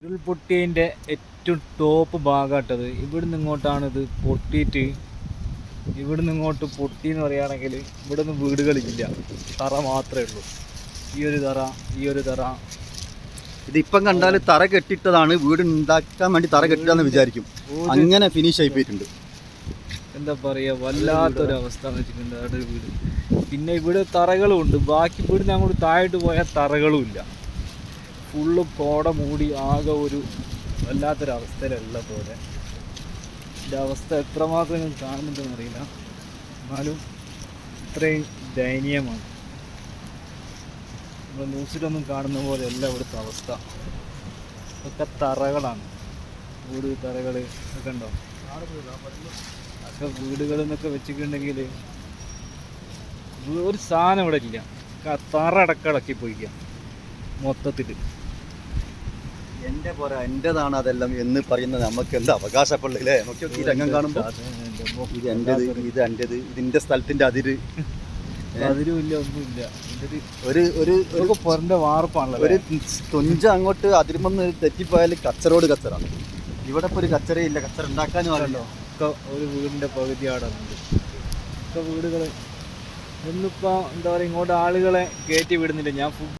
ഉരുൾപൊട്ടിയതിൻ്റെ ഏറ്റവും ടോപ്പ് ഭാഗമായിട്ടത് ഇവിടുന്ന് ഇങ്ങോട്ടാണ് ഇത് പൊട്ടിയിട്ട് ഇവിടുന്ന് ഇങ്ങോട്ട് പൊട്ടി എന്ന് പറയുകയാണെങ്കിൽ ഇവിടെ നിന്ന് വീടുകളില്ല, തറ മാത്രമേ ഉള്ളൂ. ഈ ഒരു തറ ഇതിപ്പം കണ്ടാൽ തറ കെട്ടിട്ടതാണ്, വീട് ഉണ്ടാക്കാൻ വേണ്ടി തറ കെട്ടിട്ടാന്ന് വിചാരിക്കും. അങ്ങനെ ഫിനിഷ് ആയി പോയിട്ടുണ്ട്. എന്താ പറയുക, വല്ലാത്തൊരവസ്ഥ എന്ന് വെച്ചിട്ടുണ്ട് അവിടെ വീട്. പിന്നെ ഇവിടെ തറകളും ഉണ്ട്, ബാക്കി ഇവിടുന്ന് അങ്ങോട്ട് താഴോട്ട് പോയാൽ തറകളും ഇല്ല. ഫുള്ള് കോട മൂടി ആകെ ഒരു വല്ലാത്തൊരവസ്ഥയിലല്ല പോലെ. ഇതിൻ്റെ അവസ്ഥ എത്രമാത്രം ഞാൻ കാണുന്നുണ്ടെന്ന് അറിയില്ല, എന്നാലും ഇത്രയും ദയനീയമാണ്. നമ്മൾ ന്യൂസിലൊന്നും കാണുന്ന പോലെയല്ല ഇവിടുത്തെ അവസ്ഥ. ഒക്കെ തറകളാണ്, വീട് തറകൾ ഒക്കെ ഉണ്ടോ, ഒക്കെ വീടുകൾ എന്നൊക്കെ വെച്ചിട്ടുണ്ടെങ്കിൽ ഒരു സാധനം ഇവിടെ ഇല്ല. തറ അടക്കടക്കി പോയിക്കുക മൊത്തത്തിൽ. എന്റേതാണ് അതെല്ലാം എന്ന് പറയുന്നത് നമുക്ക് എന്താ അവകാശപ്പെടില്ലേ? നമുക്ക് ഈ രംഗം കാണുമ്പോൾ ഇത് എന്റേത്, ഇത് എന്റേത്, ഇതിന്റെ സ്ഥലത്തിന്റെ അതിര് അതിരുമില്ല, ഒന്നുമില്ല. ഒരു പൊറന്റെ വാർപ്പാണല്ലോ. ഒരു തുഞ്ച അങ്ങോട്ട് അതിരുമെന്ന് തെറ്റിപ്പോയാൽ കച്ചറോട് കച്ചറാണ്. ഇവിടെ ഇപ്പോൾ ഒരു കച്ചറയില്ല, കച്ചറ ഉണ്ടാക്കാനും ആണല്ലോ. ഒക്കെ ഒരു വീടിന്റെ പകുതി ആടുന്നുണ്ട്. ഒക്കെ വീടുകൾ ഒന്നിപ്പോൾ എന്താ പറയുക, ഇങ്ങോട്ട് ആളുകളെ കയറ്റി വിടുന്നില്ല. ഞാൻ